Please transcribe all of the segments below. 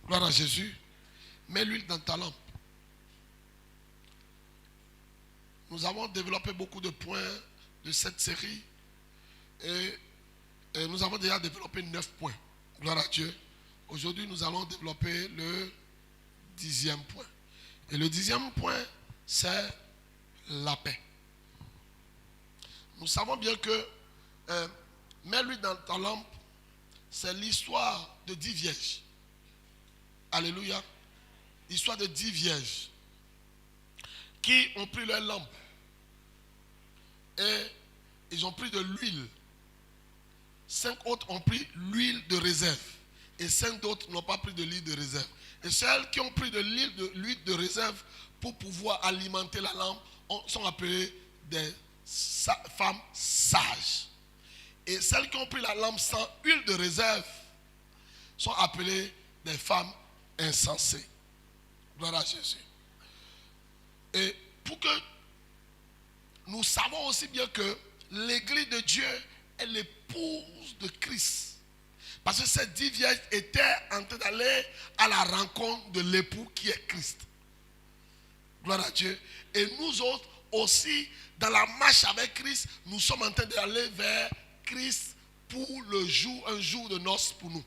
Gloire à Jésus. Mets l'huile dans ta lampe. Nous avons développé beaucoup de points de cette série. Et nous avons déjà développé 9 points. Gloire à Dieu. Aujourd'hui, nous allons développer le 10e point. Et le 10e point, c'est la paix. Nous savons bien que mets-lui dans ta lampe, c'est l'histoire de 10 vierges. Alléluia. L'histoire de 10 vierges qui ont pris leur lampe et ils ont pris de l'huile. 5 autres ont pris l'huile de réserve et 5 autres n'ont pas pris de l'huile de réserve. Et celles qui ont pris de l'huile de réserve pour pouvoir alimenter la lampe sont appelées des femmes sages. Et celles qui ont pris la lampe sans huile de réserve sont appelées des femmes insensées. Gloire à Jésus. Et pour que nous savons aussi bien que l'église de Dieu est l'épouse de Christ. Parce que ces 10 vierges étaient en train d'aller à la rencontre de l'époux qui est Christ. Gloire à Dieu. Et nous autres aussi, dans la marche avec Christ, nous sommes en train d'aller vers Christ pour le jour, un jour de noces pour nous.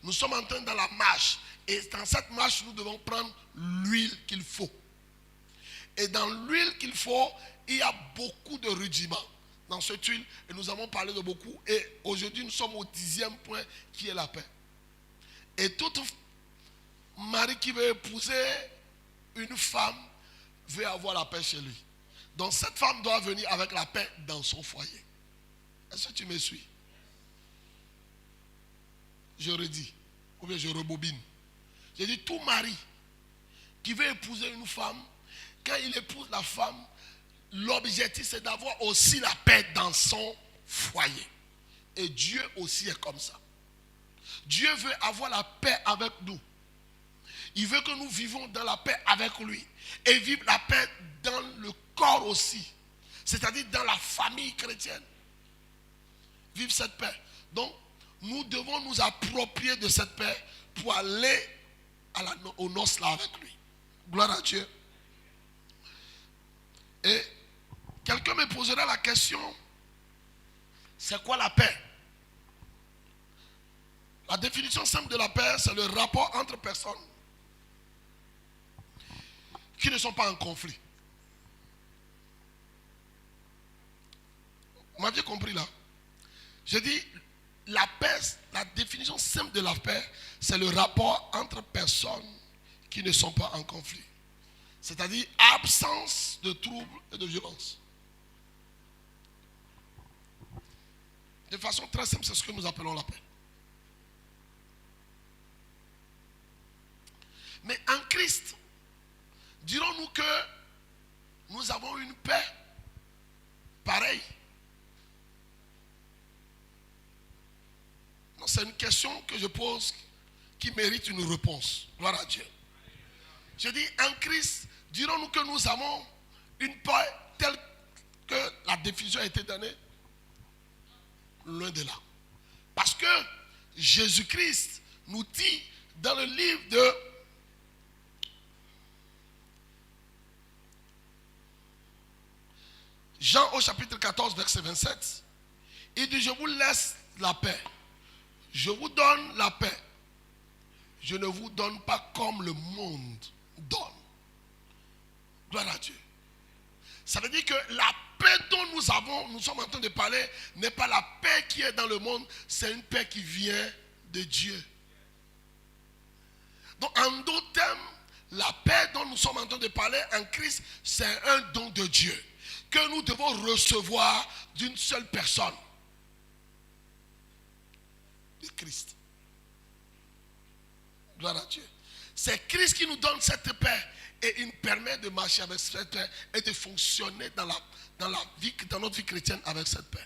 Nous sommes en train dans la marche. Et dans cette marche, nous devons prendre l'huile qu'il faut. Et dans l'huile qu'il faut, il y a beaucoup de rudiments dans cette huile. Et nous avons parlé de beaucoup. Et aujourd'hui, nous sommes au 10e point qui est la paix. Et tout mari qui veut épouser une femme veut avoir la paix chez lui. Donc cette femme doit venir avec la paix dans son foyer. Est-ce que tu me suis? Je redis, ou bien je rebobine. J'ai dit tout mari qui veut épouser une femme, quand il épouse la femme, l'objectif c'est d'avoir aussi la paix dans son foyer. Et Dieu aussi est comme ça. Dieu veut avoir la paix avec nous. Il veut que nous vivons dans la paix avec lui. Et vivre la paix dans le corps aussi. C'est-à-dire dans la famille chrétienne. Vivre cette paix. Donc, nous devons nous approprier de cette paix pour aller aux noces là avec lui. Gloire à Dieu. Et quelqu'un me posera la question, c'est quoi la paix? La définition simple de la paix, c'est le rapport entre personnes qui ne sont pas en conflit. Vous m'avez compris là? Je dis, la paix, la définition simple de la paix, c'est le rapport entre personnes qui ne sont pas en conflit. C'est-à-dire absence de troubles et de violence. De façon très simple, c'est ce que nous appelons la paix. Mais en Christ, dirons-nous que nous avons une paix pareille? Non, c'est une question que je pose qui mérite une réponse. Gloire à Dieu. Je dis, en Christ, dirons-nous que nous avons une paix telle que la définition a été donnée? Loin de là. Parce que Jésus-Christ nous dit dans le livre de Jean au chapitre 14, verset 27, il dit, je vous laisse la paix. Je vous donne la paix. Je ne vous donne pas comme le monde donne. Gloire à Dieu. Ça veut dire que la paix dont nous sommes en train de parler, n'est pas la paix qui est dans le monde, c'est une paix qui vient de Dieu. Donc en d'autres termes, la paix dont nous sommes en train de parler en Christ, c'est un don de Dieu que nous devons recevoir d'une seule personne, de Christ. Gloire à Dieu. C'est Christ qui nous donne cette paix et il nous permet de marcher avec cette paix et de fonctionner dans notre vie chrétienne avec cette paix.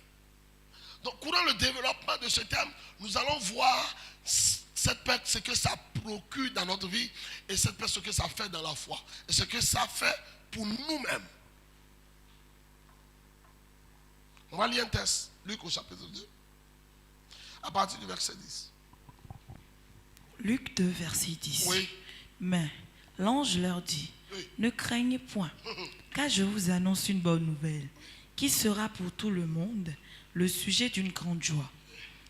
Donc, courant le développement de ce thème, nous allons voir cette paix, ce que ça procure dans notre vie et cette paix, ce que ça fait dans la foi et ce que ça fait pour nous-mêmes. On va lire un texte, Luc au chapitre 2, à partir du verset 10. Luc 2, verset 10. Oui. Mais l'ange leur dit, Oui. ne craignez point, car je vous annonce une bonne nouvelle, qui sera pour tout le monde le sujet d'une grande joie.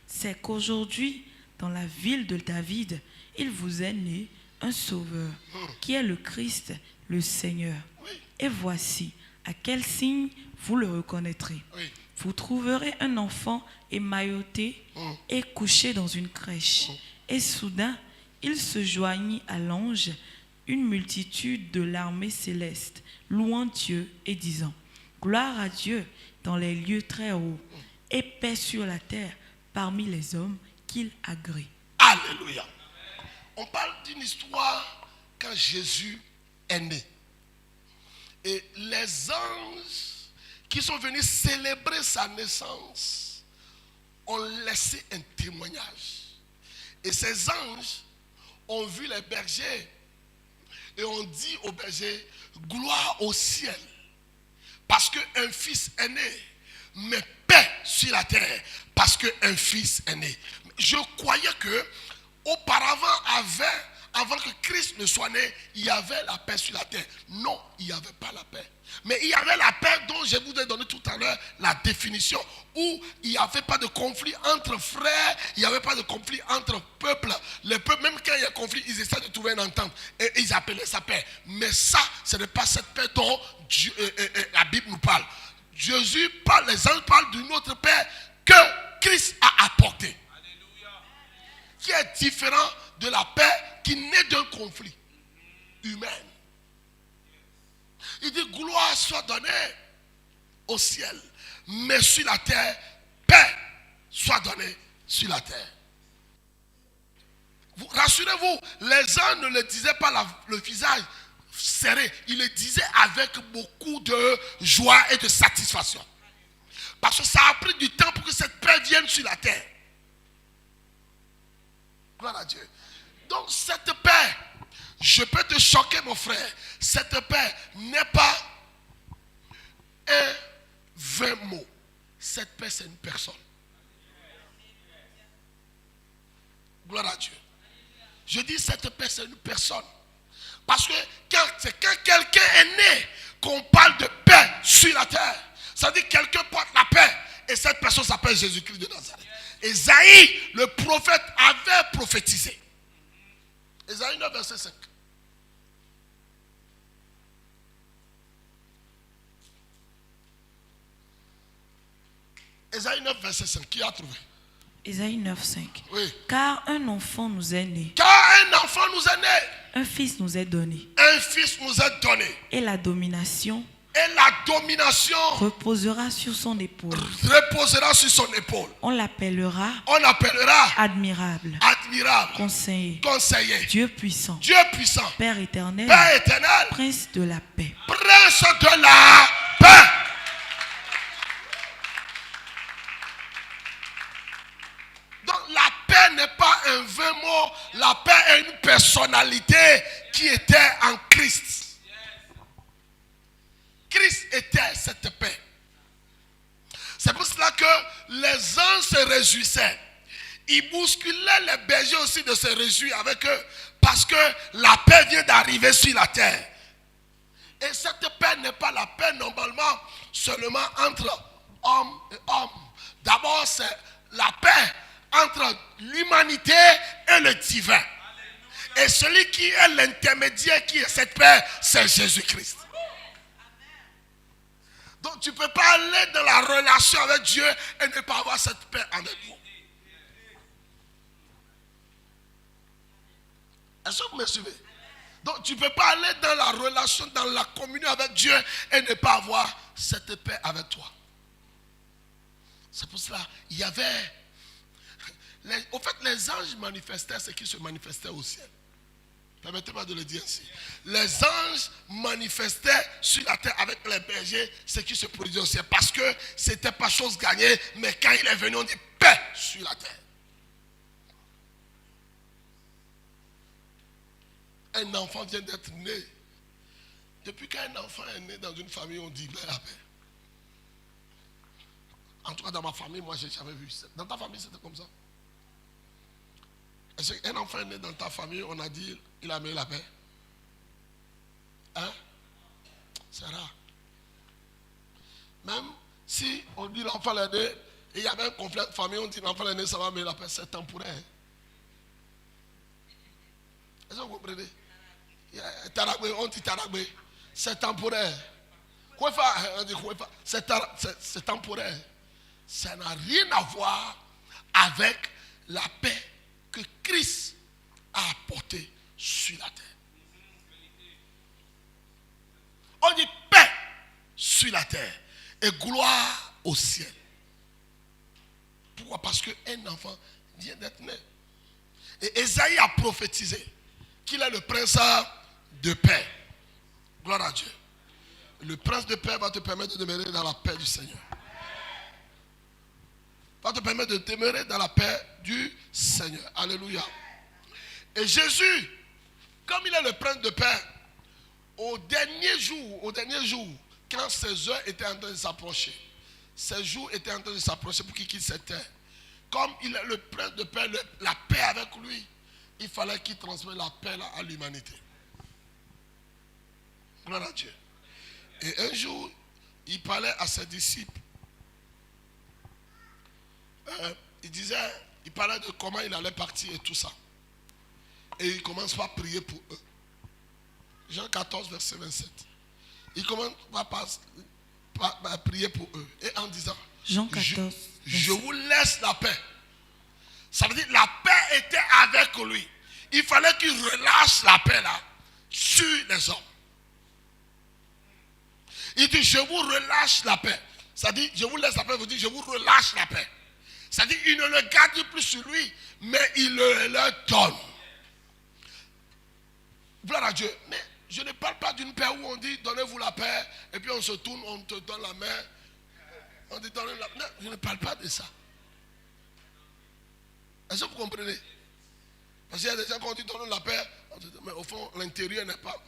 C'est qu'aujourd'hui, dans la ville de David, il vous est né un sauveur, qui est le Christ, le Seigneur. Oui. Et voici, à quel signe vous le reconnaîtrez. Oui. Vous trouverez un enfant émailloté et couché dans une crèche. Et soudain, il se joignit à l'ange une multitude de l'armée céleste, louant Dieu et disant, gloire à Dieu dans les lieux très hauts, et paix sur la terre parmi les hommes qu'il agrée. Alléluia. On parle d'une histoire quand Jésus est né. Et les anges qui sont venus célébrer sa naissance ont laissé un témoignage. Et ces anges ont vu les bergers et ont dit aux bergers, gloire au ciel, parce qu'un fils est né, mais paix sur la terre, parce qu'un fils est né. Je croyais que auparavant, avant que Christ ne soit né, il y avait la paix sur la terre. Non, il n'y avait pas la paix. Mais il y avait la paix dont je vous ai donné tout à l'heure la définition, où il n'y avait pas de conflit entre frères, il n'y avait pas de conflit entre peuples. Les peuples, même quand il y a conflit, ils essaient de trouver une entente et ils appelaient ça paix. Mais ça, ce n'est pas cette paix dont la Bible nous parle. Jésus parle, les anges parlent d'une autre paix que Christ a apportée, qui est différent de la paix qui naît d'un conflit humain. Il dit, gloire soit donnée au ciel, mais sur la terre, paix soit donnée sur la terre. Rassurez-vous, les gens ne le disaient pas le visage serré, ils le disaient avec beaucoup de joie et de satisfaction. Parce que ça a pris du temps pour que cette paix vienne sur la terre. Gloire à Dieu. Donc cette paix, je peux te choquer mon frère, cette paix n'est pas un 20 mots. Cette paix c'est une personne. Gloire à Dieu. Je dis cette paix c'est une personne. Parce que quand quelqu'un est né, qu'on parle de paix sur la terre, ça veut dire que quelqu'un porte la paix. Et cette personne s'appelle Jésus-Christ de Nazareth. Ésaïe, le prophète, avait prophétisé. Ésaïe 9, verset 5. Ésaïe 9, verset 5. Qui a trouvé? Ésaïe 9, 5. Oui. Car un enfant nous est né. Car un enfant nous est né. Un fils nous est donné. Un fils nous est donné. Et la domination reposera sur son épaule. On l'appellera admirable. Conseiller. Dieu puissant. Père éternel. Prince de la paix. Prince de la paix. Donc la paix n'est pas un vain mot. La paix est une personnalité qui était en Christ. Christ était cette paix. C'est pour cela que les anges se réjouissaient. Ils bousculaient les bergers aussi de se réjouir avec eux. Parce que la paix vient d'arriver sur la terre. Et cette paix n'est pas la paix normalement seulement entre hommes et hommes. D'abord c'est la paix entre l'humanité et le divin. Et celui qui est l'intermédiaire qui est cette paix, c'est Jésus-Christ. Donc tu ne peux pas aller dans la relation avec Dieu et ne pas avoir cette paix avec vous. Est-ce que vous me suivez? Donc tu ne peux pas aller dans la relation, dans la communion avec Dieu et ne pas avoir cette paix avec toi. C'est pour cela, il y avait... Au fait, les anges manifestaient ce qui se manifestait au ciel. Permettez-moi de le dire ainsi. Les anges manifestaient sur la terre avec les bergers ce qui se produisait au ciel. Parce que ce n'était pas chose gagnée, mais quand il est venu, on dit paix sur la terre. Un enfant vient d'être né. Depuis qu'un enfant est né dans une famille, on dit la paix. En tout cas, dans ma famille, moi, je n'ai jamais vu ça. Dans ta famille, c'était comme ça. Est-ce qu'un enfant est né dans ta famille, on a dit, il a amené la paix? Hein? C'est rare. Même si on dit l'enfant est né, et il y avait un conflit de famille, on dit l'enfant est né, ça va amener la paix, c'est temporaire. Est-ce que vous comprenez? On dit Taragbe, c'est temporaire. On dit c'est temporaire. Ça n'a rien à voir avec la paix que Christ a apportée sur la terre. On dit paix sur la terre et gloire au ciel. Pourquoi? Parce qu'un enfant vient d'être né. Et Ésaïe a prophétisé qu'il est le prince de paix. Gloire à Dieu. Le prince de paix va te permettre de demeurer dans la paix du Seigneur. Va te permettre de demeurer dans la paix du Seigneur. Alléluia. Et Jésus, comme il est le prince de paix, au dernier jour, quand ses heures étaient en train de s'approcher, ses jours étaient en train de s'approcher pour qu'il quitte cette terre. Comme il est le prince de paix, la paix avec lui, il fallait qu'il transmette la paix là à l'humanité. Gloire à Dieu. Et un jour, il parlait à ses disciples. Il parlait de comment il allait partir et tout ça. Et il commence par prier pour eux. Jean 14, verset 27. Il commence par prier pour eux. Et en disant, Jean 14, je vous laisse la paix. Ça veut dire la paix était avec lui. Il fallait qu'il relâche la paix là sur les hommes. Il dit, je vous relâche la paix. Ça dit, je vous laisse la paix, vous dites, je vous relâche la paix. Ça dit, il ne le garde plus sur lui, mais il le leur donne. Gloire à Dieu. Mais je ne parle pas d'une paix où on dit, donnez-vous la paix, et puis on se tourne, on te donne la main. On dit, donnez la main. Non, je ne parle pas de ça. Est-ce que vous comprenez? Parce qu'il y a des gens qui ont dit, donnez la paix, on dit, mais au fond, l'intérieur n'est pas...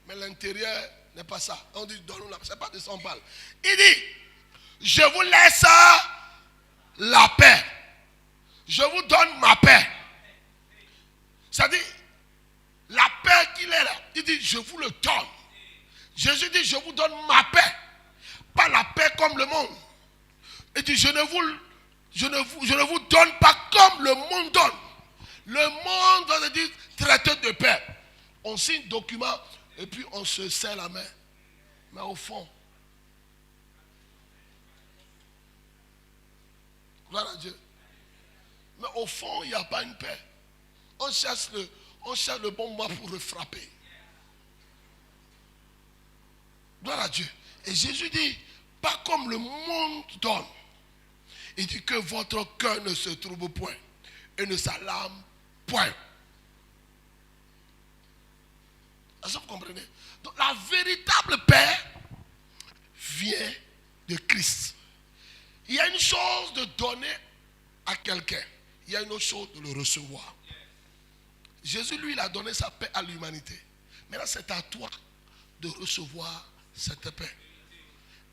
Mais l'intérieur n'est pas ça. On dit, donne-nous la paix. Ce n'est pas de ça qu'on parle. Il dit, je vous laisse la paix. Je vous donne ma paix. C'est-à-dire, la paix qu'il est là, il dit, je vous le donne. Jésus dit, je vous donne ma paix. Pas la paix comme le monde. Il dit, je ne vous donne pas comme le monde donne. Le monde va dire, traiter de paix. On signe un document. Et puis on se serre la main. Mais au fond, gloire à Dieu. Mais au fond, il n'y a pas une paix. On cherche le bon moment pour le frapper. Gloire à Dieu. Et Jésus dit, pas comme le monde donne. Il dit que votre cœur ne se trouble point et ne s'alarme point. Est-ce que vous comprenez? Donc la véritable paix vient de Christ. Il y a une chose de donner à quelqu'un. Il y a une autre chose de le recevoir. Jésus, lui, il a donné sa paix à l'humanité. Maintenant, c'est à toi de recevoir cette paix.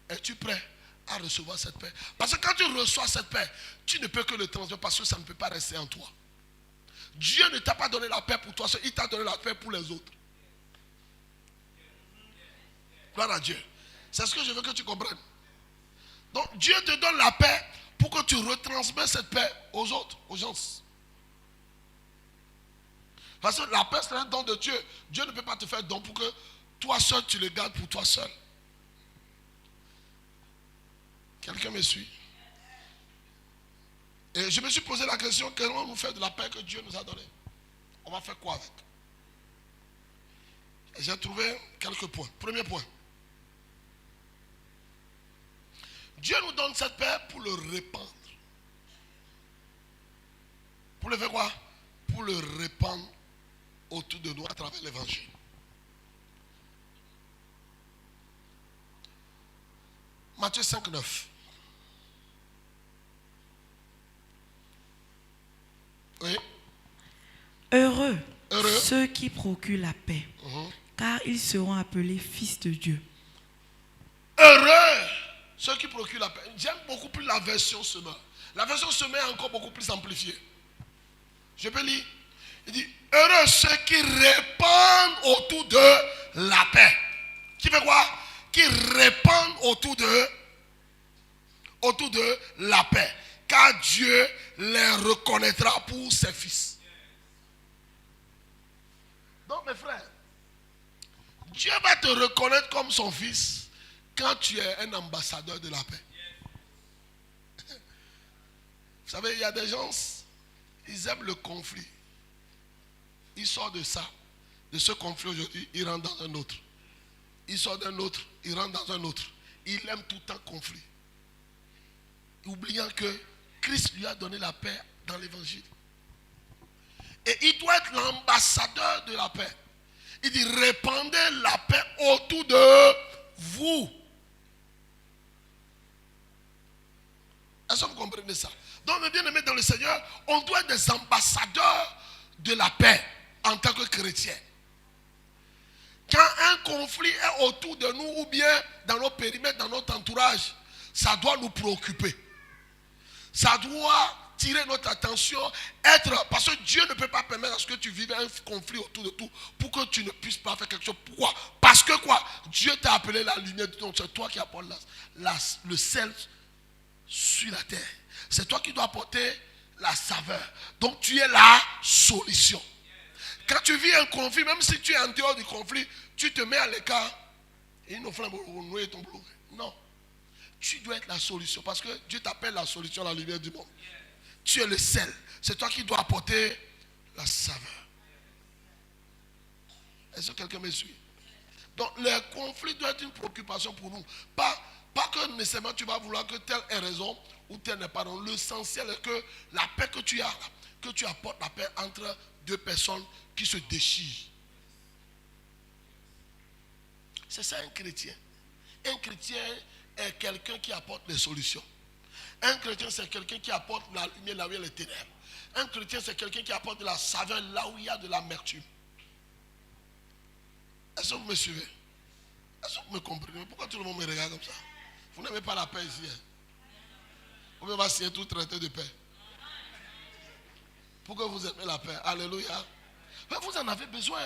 Es-tu prêt à recevoir cette paix? Parce que quand tu reçois cette paix, tu ne peux que le transmettre parce que ça ne peut pas rester en toi. Dieu ne t'a pas donné la paix pour toi seul, il t'a donné la paix pour les autres. Gloire à Dieu. C'est ce que je veux que tu comprennes. Donc Dieu te donne la paix pour que tu retransmets cette paix aux autres, aux gens. Parce que la paix c'est un don de Dieu. Dieu ne peut pas te faire don pour que toi seul tu le gardes pour toi seul. Quelqu'un me suit? Et je me suis posé la question, qu'allons nous faire de la paix que Dieu nous a donnée? On va faire quoi avec? Et j'ai trouvé quelques points. Premier point. Dieu nous donne cette paix pour le répandre. Pour le faire quoi? Pour le répandre autour de nous à travers l'évangile. Matthieu 5, 9. Oui. Heureux ceux qui procurent la paix, car ils seront appelés fils de Dieu. Heureux ceux qui procurent la paix. J'aime beaucoup plus la version semeur. La version semeur est encore beaucoup plus amplifiée. Je peux lire. Il dit, heureux ceux qui répandent autour de la paix. Qui fait quoi? Qui répandent autour de la paix. Car Dieu les reconnaîtra pour ses fils. Donc mes frères, Dieu va te reconnaître comme son fils quand tu es un ambassadeur de la paix. Vous savez, il y a des gens, ils aiment le conflit. Ils sortent de ça, de ce conflit aujourd'hui, ils rentrent dans un autre. Ils sortent d'un autre, ils rentrent dans un autre. Ils aiment tout le temps conflit. Oubliant que Christ lui a donné la paix dans l'évangile. Et il doit être l'ambassadeur de la paix. Il dit, répandez la paix autour de vous. Est-ce que vous comprenez ça? Donc, mes bien-aimés dans le Seigneur, on doit être des ambassadeurs de la paix en tant que chrétiens. Quand un conflit est autour de nous ou bien dans nos périmètres, dans notre entourage, ça doit nous préoccuper. Ça doit tirer notre attention, parce que Dieu ne peut pas permettre à ce que tu vives un conflit autour de tout pour que tu ne puisses pas faire quelque chose. Pourquoi? Parce que quoi? Dieu t'a appelé la lumière du monde. C'est toi qui apportes le sel sur la terre. C'est toi qui dois apporter la saveur. Donc tu es la solution. Quand tu vis un conflit, même si tu es en dehors du conflit, tu te mets à l'écart. Et non. Tu dois être la solution. Parce que Dieu t'appelle la solution, la lumière du monde. Tu es le sel. C'est toi qui dois apporter la saveur. Est-ce que quelqu'un me suit? Donc le conflit doit être une préoccupation pour nous. Pas que nécessairement tu vas vouloir que telle ait raison ou telle n'est pas raison. L'essentiel est que la paix que tu as, que tu apportes la paix entre deux personnes qui se déchirent. C'est ça un chrétien. Un chrétien est quelqu'un qui apporte des solutions. Un chrétien, c'est quelqu'un qui apporte la lumière là où il y a les ténèbres. Un chrétien, c'est quelqu'un qui apporte de la saveur là où il y a de l'amertume. Est-ce que vous me suivez? Est-ce que vous me comprenez? Pourquoi tout le monde me regarde comme ça? Vous n'aimez pas la paix ici. Hein? On va signer tout traité de paix. Pourquoi vous aimez la paix? Alléluia. Mais vous en avez besoin.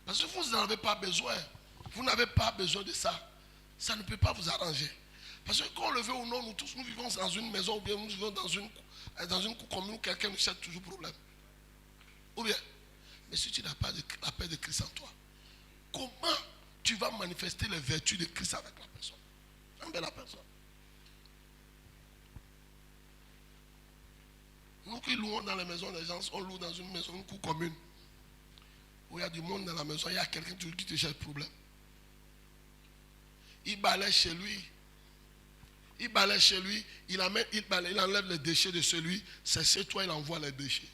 Parce que vous n'en avez pas besoin. Vous n'avez pas besoin de ça. Ça ne peut pas vous arranger. Parce que qu'on le veut ou non, nous tous, nous vivons dans une maison ou bien nous vivons dans une cour commune où quelqu'un nous cherche toujours problème. Ou bien, mais si tu n'as pas la paix de Christ en toi, comment tu vas manifester les vertus de Christ avec la personne? Avec la personne. Nous qui louons dans les maisons des gens, on loue dans une maison, une cour commune, où il y a du monde dans la maison, il y a quelqu'un qui te cherche problème. Il balaye chez lui. Il enlève les déchets de celui, c'est chez toi, il envoie les déchets.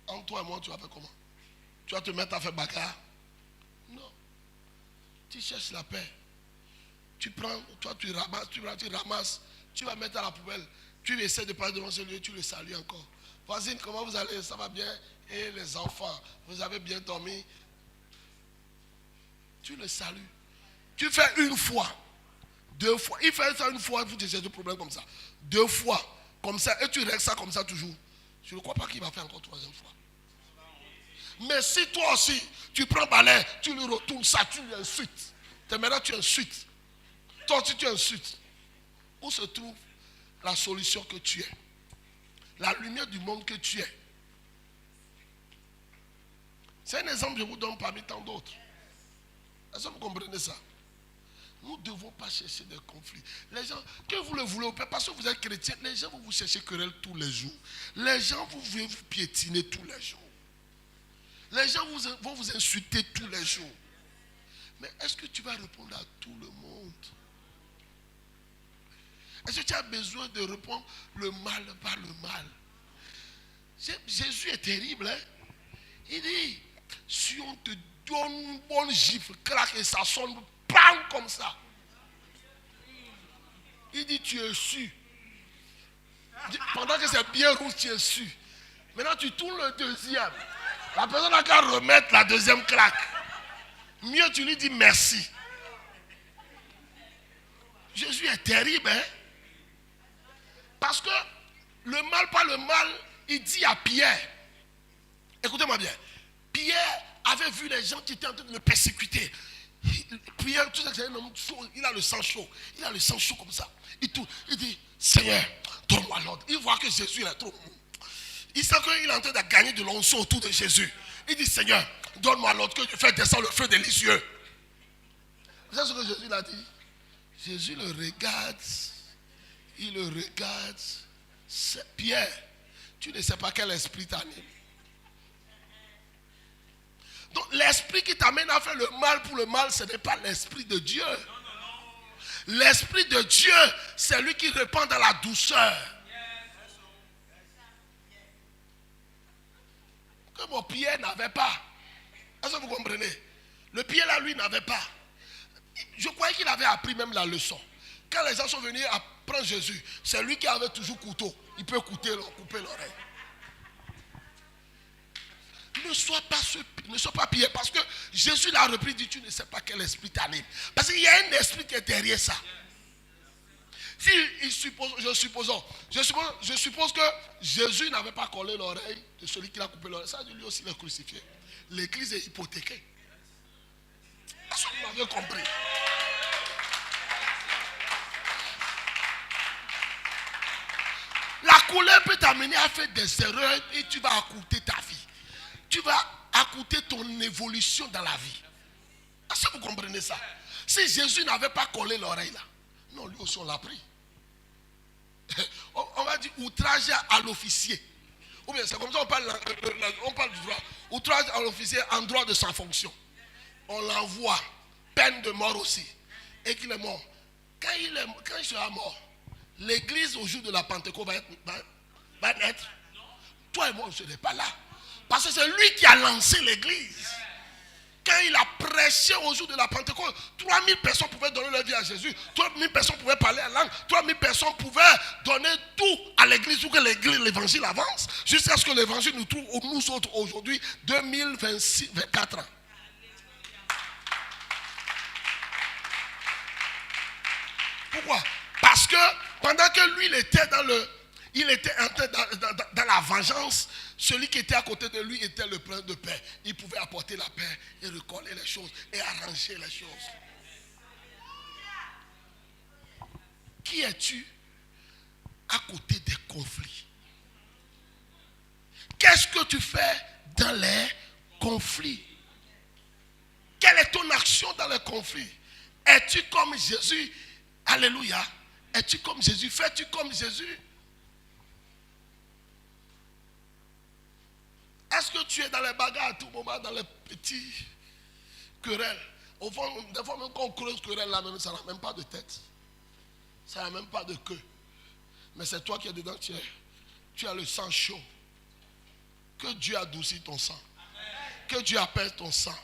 Entre toi et moi, tu vas faire comment? Tu vas te mettre à faire bagarre? Non. Tu cherches la paix. Tu prends, toi tu ramasses, tu vas mettre à la poubelle. Tu essaies de passer devant celui, tu le salues encore. Voisine, comment vous allez? Ça va bien? Et les enfants, vous avez bien dormi? Tu le salues. Tu fais une fois. 2 fois. Il fait ça une fois pour te chercher un problème comme ça. 2 fois. Comme ça. Et tu règles ça comme ça toujours. Je ne crois pas qu'il va faire encore 3e fois. Mais si toi aussi, tu prends balai, tu lui retournes ça, tu lui insultes. Maintenant tu insultes. Toi aussi tu insultes. Où se trouve la solution que tu es? La lumière du monde que tu es. C'est un exemple que je vous donne parmi tant d'autres. Est-ce que vous comprenez ça? Nous ne devons pas chercher des conflits. Les gens, que vous le voulez ou pas, parce que vous êtes chrétien, les gens vont vous chercher querelle tous les jours. Les gens vont vous piétiner tous les jours. Les gens vont vous insulter tous les jours. Mais est-ce que tu vas répondre à tout le monde? Est-ce que tu as besoin de répondre le mal par le mal? Jésus est terrible. Hein? Il dit, si on te donne une bonne gifle, claque et ça sonne, bam, comme ça. Il dit, tu es su. Pendant que c'est bien rouge, tu es su. Maintenant, tu tournes le deuxième. La personne n'a qu'à remettre la deuxième claque. Mieux, tu lui dis merci. Jésus est terrible, hein? Parce que Le mal, pas le mal, il dit à Pierre. Écoutez-moi bien. Pierre avait vu les gens qui étaient en train de le persécuter. Pierre, tu sais que c'est un homme chaud, il a le sang chaud. Il a le sang chaud comme ça. Il dit, Seigneur, donne-moi l'ordre. Il voit que Jésus est trop. Il sent qu'il est en train de gagner de l'onction autour de Jésus. Il dit, Seigneur, donne-moi l'ordre que je fais descendre le feu des lisieux. Vous savez ce que Jésus a dit? Jésus le regarde. Il le regarde. Pierre, tu ne sais pas quel esprit t'anime. Donc l'esprit qui t'amène à faire le mal pour le mal, ce n'est pas l'esprit de Dieu. L'esprit de Dieu, c'est lui qui répand dans la douceur. Que mon Pierre n'avait pas. Est-ce que vous comprenez? Le Pierre là, lui, n'avait pas. Je croyais qu'il avait appris même la leçon. Quand les gens sont venus apprendre Jésus, c'est lui qui avait toujours couteau. Il peut couper l'oreille. Ne sois pas Pierre, parce que Jésus l'a repris, dit, tu ne sais pas quel esprit t'anime. Parce qu'il y a un esprit qui est derrière ça. Si je suppose que Jésus n'avait pas collé l'oreille de celui qui l'a coupé l'oreille, ça lui aussi l'a crucifié. L'église est hypothéquée. Est-ce que vous m'avez compris? La colère peut t'amener à faire des erreurs et tu vas écouter ta vie. Tu vas écouter ton évolution dans la vie. Est-ce que vous comprenez ça? Si Jésus n'avait pas collé l'oreille là, non, lui aussi on l'a pris. On va dire outrage à l'officier. Ou bien c'est comme ça on parle du droit. Outrage à l'officier en droit de sa fonction. On l'envoie, peine de mort aussi. Et qu'il est mort. Quand il sera mort, l'église au jour de la Pentecôte va être. Toi et moi, je ne serai pas là. Parce que c'est lui qui a lancé l'église. Quand il a prêché au jour de la Pentecôte, 3000 personnes pouvaient donner leur vie à Jésus. 3000 personnes pouvaient parler en langue. 3000 personnes pouvaient donner tout à l'église pour que l'évangile avance. Jusqu'à ce que l'évangile nous trouve, nous autres aujourd'hui, 2024 ans. Pourquoi? Parce que pendant que lui, il était entré dans la vengeance, celui qui était à côté de lui était le prince de paix. Il pouvait apporter la paix et recoller les choses et arranger les choses. Qui es-tu à côté des conflits? Qu'est-ce que tu fais dans les conflits? Quelle est ton action dans les conflits? Es-tu comme Jésus? Alléluia. Es-tu comme Jésus? Fais-tu comme Jésus? Est-ce que tu es dans les bagarres à tout moment, dans les petits querelles? Au fond, des fois même quand on creuse querelle là même, ça n'a même pas de tête. Ça n'a même pas de queue. Mais c'est toi qui es dedans, tu as le sang chaud. Que Dieu adoucit ton sang. Que Dieu apaise ton sang.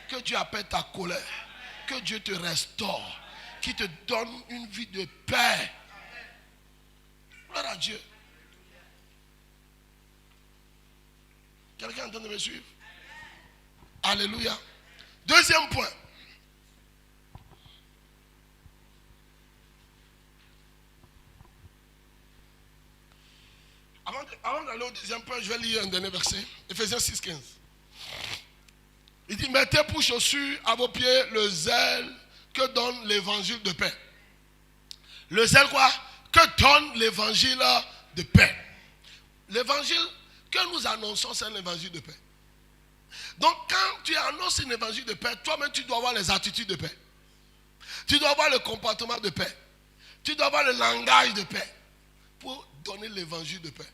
Que Dieu apaise ta colère. Que Dieu te restaure. Qui te donne une vie de paix. Gloire à Dieu. Quelqu'un est en train de me suivre? Alléluia. Deuxième point. Avant d'aller au deuxième point, je vais lire un dernier verset. Ephésiens 6,15. Il dit, mettez pour chaussure à vos pieds le zèle que donne l'évangile de paix. Le zèle quoi? Que donne l'évangile de paix. L'évangile que nous annonçons, c'est un évangile de paix. Donc quand tu annonces un évangile de paix, toi-même tu dois avoir les attitudes de paix. Tu dois avoir le comportement de paix. Tu dois avoir le langage de paix pour donner l'évangile de paix.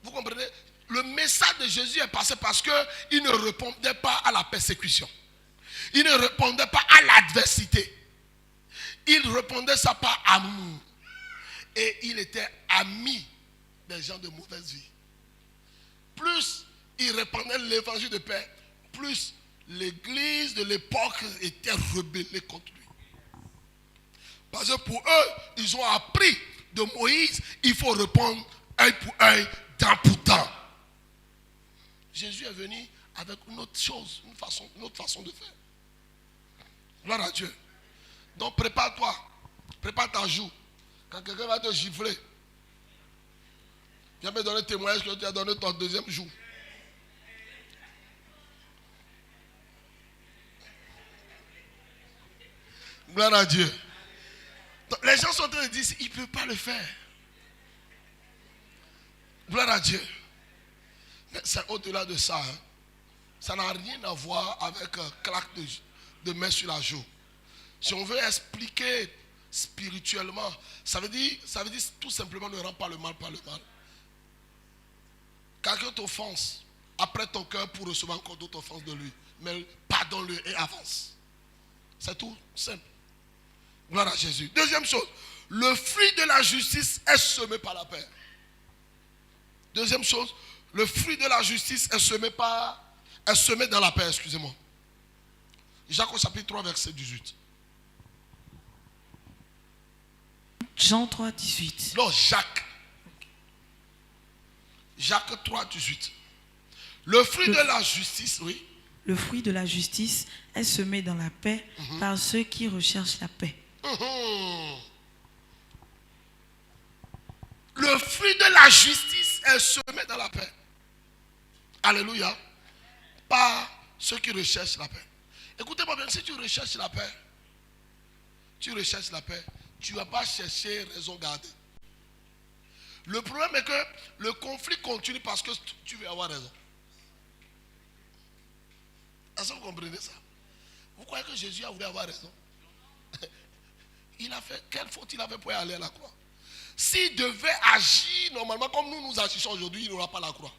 Vous comprenez? Le message de Jésus est passé parce qu'il ne répondait pas à la persécution. Il ne répondait pas à l'adversité. Il répondait ça par amour. Et il était ami des gens de mauvaise vie. Plus il répandait l'évangile de paix, plus l'église de l'époque était rebellée contre lui. Parce que pour eux, ils ont appris de Moïse, il faut répondre œil pour œil, dent pour dent. Jésus est venu avec une autre chose, une autre façon de faire. Gloire à Dieu. Donc prépare-toi, prépare ta joue. Quand quelqu'un va te gifler, Viens me donner témoignage que tu as donné ton deuxième jour. Gloire à Dieu. Donc, les gens sont en train de dire, il ne peut pas le faire. Gloire à Dieu. Mais c'est au-delà de ça. Hein. Ça n'a rien à voir avec un claque de main sur la joue. Si on veut expliquer spirituellement, ça veut dire tout simplement ne rends pas le mal par le mal. Quelqu'un t'offense, après ton cœur pour recevoir encore d'autres offenses de lui. Mais pardonne-le et avance. C'est tout simple. Gloire à Jésus. Deuxième chose, le fruit de la justice est semé par la paix. Deuxième chose, le fruit de la justice est semé dans la paix, excusez-moi. Jacques au chapitre 3, verset 18. Jean 3, 18. Non, Jacques. Jacques 3, 18. Le fruit de la justice, oui. Le fruit de la justice est semé dans la paix par ceux qui recherchent la paix. Le fruit de la justice est semé dans la paix. Alléluia. Par ceux qui recherchent la paix. Écoutez-moi bien, si tu recherches la paix, tu ne vas pas chercher raison gardée. Le problème est que le conflit continue parce que tu veux avoir raison. Est-ce que vous comprenez ça? Vous croyez que Jésus a voulu avoir raison? Il a fait, quelle faute il avait pour aller à la croix? S'il devait agir normalement comme nous agissons aujourd'hui, il n'aura pas la croix.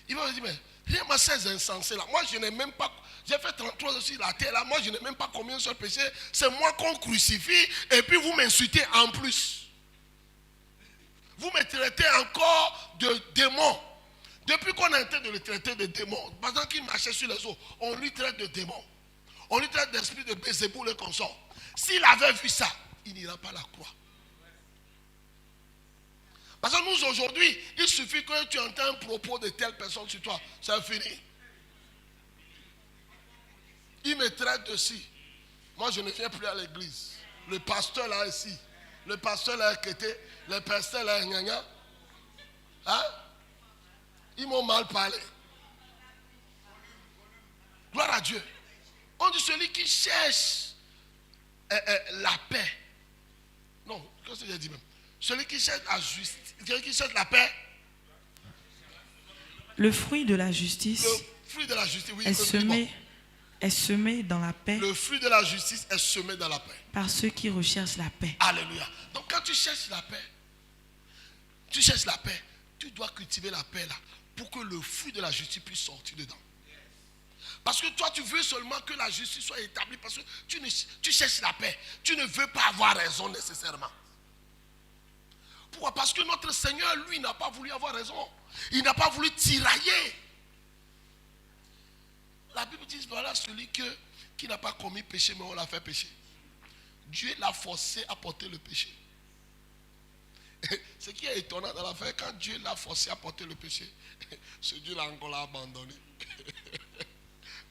Il va me dire, mais rien à ces insensés là. Moi je n'ai même pas, j'ai fait 33 ans sur la terre là, moi je n'ai même pas commis un seul péché. C'est moi qu'on crucifie et puis vous m'insultez en plus. Vous me traitez encore de démon. Depuis qu'on a été de le traiter de démon, pendant qu'il marchait sur les eaux, on lui traite de démon. On lui traite d'esprit de Bézéboul et consort. S'il avait vu ça, il n'ira pas à la croix. Parce que nous aujourd'hui, il suffit que tu entends un propos de telle personne sur toi, c'est fini. Il me traite de ci. Moi je ne viens plus à l'église. Le pasteur là ici, le pasteur là quitté, le pasteur là gna. Hein? Ils m'ont mal parlé. Gloire à Dieu. On dit celui qui cherche la paix. Non, qu'est-ce que j'ai dit même? Celui qui cherche la justice, celui qui cherche la paix. Le fruit de la justice, oui, est semé dans la paix. Le fruit de la justice est semé dans la paix. Par ceux qui recherchent la paix. Alléluia. Donc quand tu cherches la paix, tu dois cultiver la paix là pour que le fruit de la justice puisse sortir dedans. Parce que toi, tu veux seulement que la justice soit établie parce que tu cherches la paix. Tu ne veux pas avoir raison nécessairement. Pourquoi? Parce que notre Seigneur, lui, n'a pas voulu avoir raison. Il n'a pas voulu tirailler. La Bible dit, voilà celui qui n'a pas commis péché, mais on l'a fait pécher. Dieu l'a forcé à porter le péché. Ce qui est étonnant dans l'affaire, quand Dieu l'a forcé à porter le péché, ce Dieu l'a encore abandonné.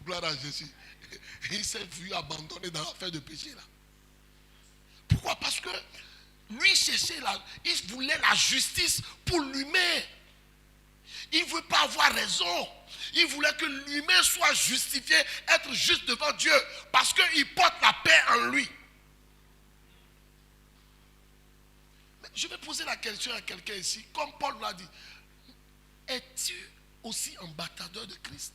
Gloire à Jésus. Il s'est vu abandonné dans l'affaire de péché là. Pourquoi? Parce que lui cherchait il voulait la justice pour lui-même. Il ne veut pas avoir raison. Il voulait que lui-même soit justifié, être juste devant Dieu, parce qu'il porte la paix en lui. Mais je vais poser la question à quelqu'un ici, comme Paul l'a dit. Es-tu aussi ambassadeur de Christ?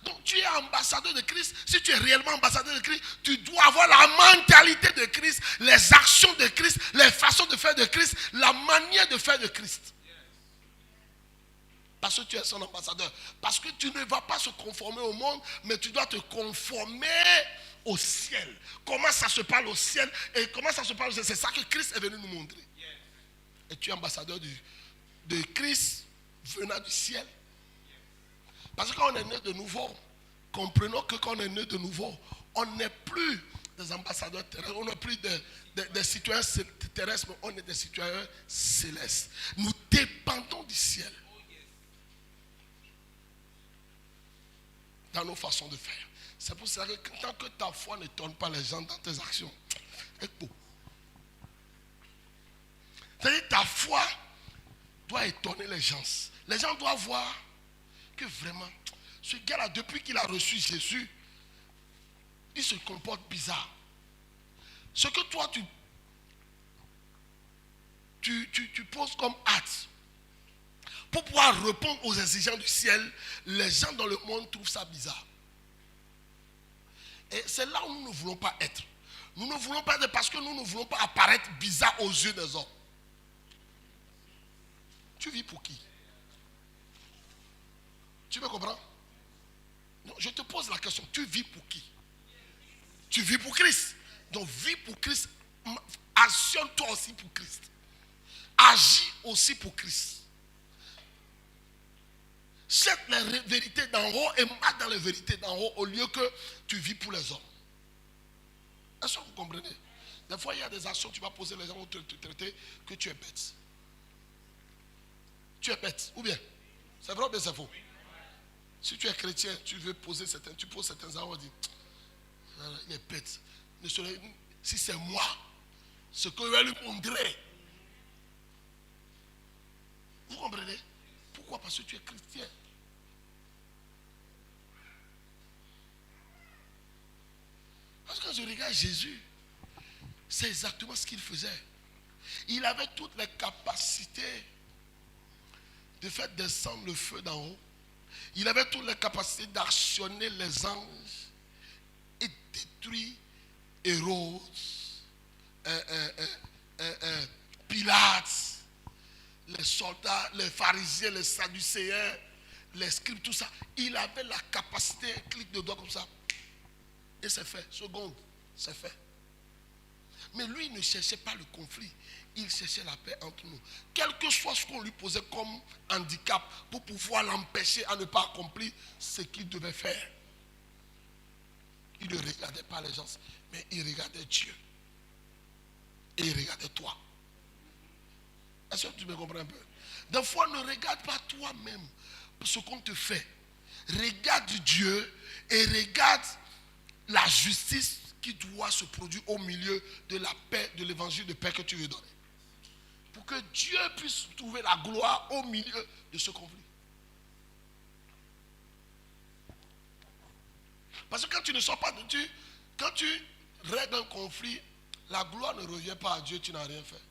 Donc tu es ambassadeur de Christ. Si tu es réellement ambassadeur de Christ, tu dois avoir la mentalité de Christ, les actions de Christ, les façons de faire de Christ, la manière de faire de Christ. Parce que tu es son ambassadeur. Parce que tu ne vas pas se conformer au monde, mais tu dois te conformer au ciel. Comment ça se parle au ciel et comment ça se parle au ciel? C'est ça que Christ est venu nous montrer. Et tu es ambassadeur de Christ venant du ciel. Parce que quand on est né de nouveau, comprenons que quand on est né de nouveau, on n'est plus des ambassadeurs terrestres, on n'est plus des citoyens terrestres, mais on est des citoyens célestes. Nous dépendons du ciel. Dans nos façons de faire. C'est pour ça que tant que ta foi ne tourne pas les gens dans tes actions, c'est-à-dire ta foi doit étonner les gens. Les gens doivent voir que vraiment, ce gars-là, depuis qu'il a reçu Jésus, il se comporte bizarre. Ce que toi, tu poses comme acte pour pouvoir répondre aux exigences du ciel, les gens dans le monde trouvent ça bizarre. Et c'est là où nous ne voulons pas être. Nous ne voulons pas être parce que nous ne voulons pas apparaître bizarre aux yeux des hommes. Tu vis pour qui? Tu me comprends? Non, je te pose la question. Tu vis pour qui? Tu vis pour Christ. Donc vis pour Christ. Actionne-toi aussi pour Christ. Agis aussi pour Christ. Cherche les vérités d'en haut et marche dans les vérités d'en haut au lieu que tu vis pour les hommes. Est-ce que vous comprenez? Des fois, il y a des actions, tu vas poser les gens vont te traiter que tu es bête. Tu es bête, ou bien? C'est vrai ou bien c'est faux? Si tu es chrétien, tu veux poser certains, tu poses certains gens, on dit, il est bête. Si c'est moi, ce que je vais lui montrer. Vous comprenez? Pourquoi? Parce que tu es chrétien. Parce que quand je regarde Jésus, c'est exactement ce qu'il faisait. Il avait toutes les capacités de faire descendre le feu d'en haut. Il avait toutes les capacités d'actionner les anges et détruire Hérode, Pilate, les soldats, les pharisiens, les sadducéens, les scribes, tout ça. Il avait la capacité, un clic de doigt comme ça. Et c'est fait. Seconde, c'est fait. Mais lui, il ne cherchait pas le conflit. Il cherchait la paix entre nous. Quel que soit ce qu'on lui posait comme handicap pour pouvoir l'empêcher à ne pas accomplir ce qu'il devait faire. Il ne regardait pas les gens, mais il regardait Dieu. Et il regardait toi. Est-ce que tu me comprends un peu? Des fois, ne regarde pas toi-même ce qu'on te fait. Regarde Dieu et regarde la justice qui doit se produire au milieu de la paix, de l'évangile de paix que tu veux donner. Pour que Dieu puisse trouver la gloire au milieu de ce conflit. Parce que quand tu ne sors pas de Dieu, quand tu règles un conflit, la gloire ne revient pas à Dieu, tu n'as rien fait.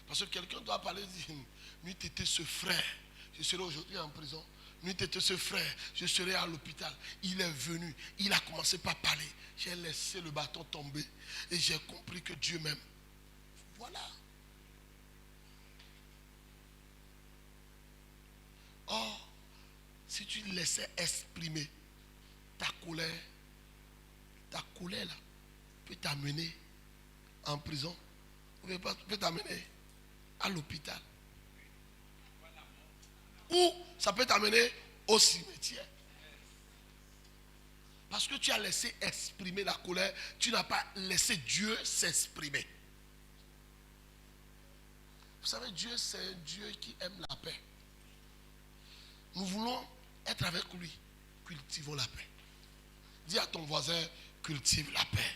Parce que quelqu'un doit parler et dire, nuit était ce frère, je serai aujourd'hui en prison. Nuit était ce frère, je serai à l'hôpital. Il est venu, il a commencé par parler. J'ai laissé le bâton tomber et j'ai compris que Dieu m'aime. Voilà. Or, si tu laissais exprimer ta colère là, peut t'amener en prison, peut t'amener à l'hôpital. Ou ça peut t'amener au cimetière. Parce que tu as laissé exprimer la colère, tu n'as pas laissé Dieu s'exprimer. Vous savez, Dieu, c'est un Dieu qui aime la paix. Nous voulons être avec lui. Cultivons la paix. Dis à ton voisin, cultive la paix.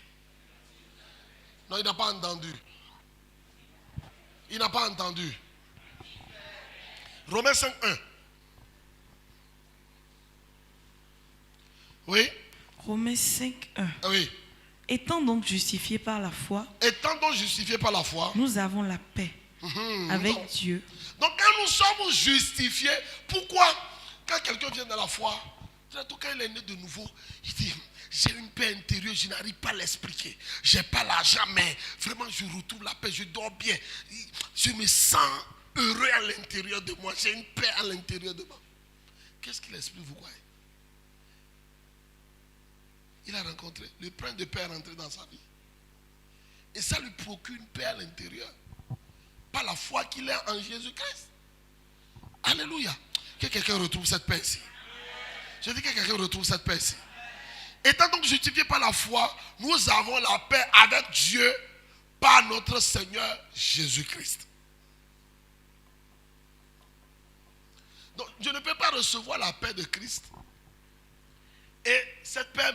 Non, il n'a pas entendu. Il n'a pas entendu. Romains 5:1. Oui. Romains 5:1. Oui. Étant donc justifiés par la foi, Étant donc justifiés par la foi, nous avons la paix avec Dieu. Donc quand nous sommes justifiés, pourquoi? Quand quelqu'un vient dans la foi, quand il est né de nouveau, il dit, j'ai une paix intérieure, je n'arrive pas à l'expliquer. Je n'ai pas l'argent, mais vraiment je retrouve la paix, je dors bien. Je me sens heureux à l'intérieur de moi, j'ai une paix à l'intérieur de moi. Qu'est-ce qu'il explique, vous croyez? Il a rencontré, le prince de paix est rentré dans sa vie. Et ça lui procure une paix à l'intérieur. Par la foi qu'il est en Jésus-Christ. Alléluia. Que quelqu'un retrouve cette paix ici. Je dis que quelqu'un retrouve cette paix ici. Étant donc justifié par la foi, nous avons la paix avec Dieu par notre Seigneur Jésus-Christ. Donc je ne peux pas recevoir la paix de Christ. Et cette paix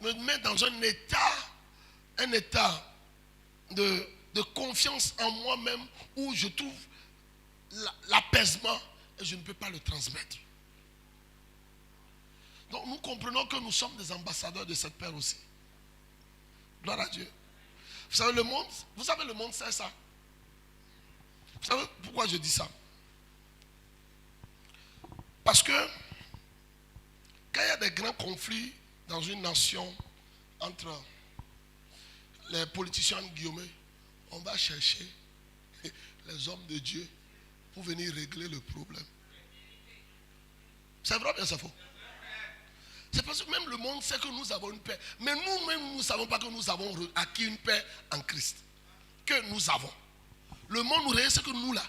me met dans un état de de confiance en moi-même où je trouve l'apaisement et je ne peux pas le transmettre. Donc nous comprenons que nous sommes des ambassadeurs de cette paix aussi. Gloire à Dieu. Vous savez, le monde sait ça. Vous savez pourquoi je dis ça? Parce que quand il y a des grands conflits dans une nation entre les politiciens guillemets, on va chercher les hommes de Dieu pour venir régler le problème. C'est vrai ou bien c'est faux? C'est parce que même le monde sait que nous avons une paix. Mais nous-mêmes, nous ne savons pas que nous avons acquis une paix en Christ. Que nous avons. Le monde nous regarde, c'est que nous là.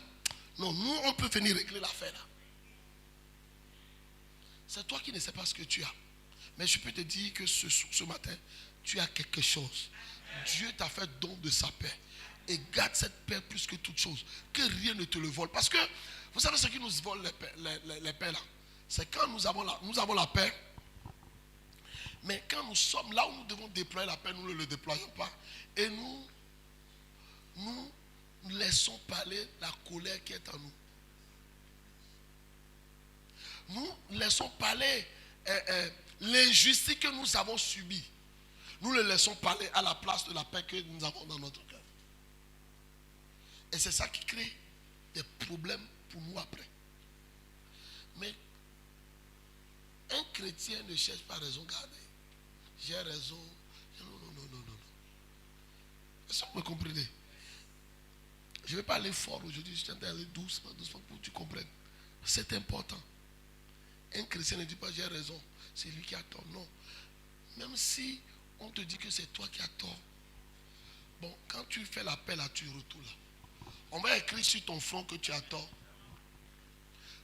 Non, nous, on peut venir régler l'affaire là. C'est toi qui ne sais pas ce que tu as. Mais je peux te dire que ce matin, tu as quelque chose. Dieu t'a fait don de sa paix. Et garde cette paix plus que toute chose. Que rien ne te le vole. Parce que, vous savez ce qui nous vole les paix là? C'est quand nous avons la paix. Mais quand nous sommes là où nous devons déployer la paix, nous ne le déployons pas. Et nous laissons parler la colère qui est en nous. Nous laissons parler l'injustice que nous avons subie. Nous le laissons parler à la place de la paix que nous avons dans notre cœur. Et c'est ça qui crée des problèmes pour nous après. Mais un chrétien ne cherche pas raison gardée. J'ai raison. Non. Est-ce que vous me comprenez? Je ne vais pas aller fort aujourd'hui, je vais aller doucement pour que tu comprennes. C'est important. Un chrétien ne dit pas j'ai raison, c'est lui qui a tort. Non. Même si on te dit que c'est toi qui as tort. Bon, quand tu fais l'appel là, tu retournes là. On va écrire sur ton front que tu as tort.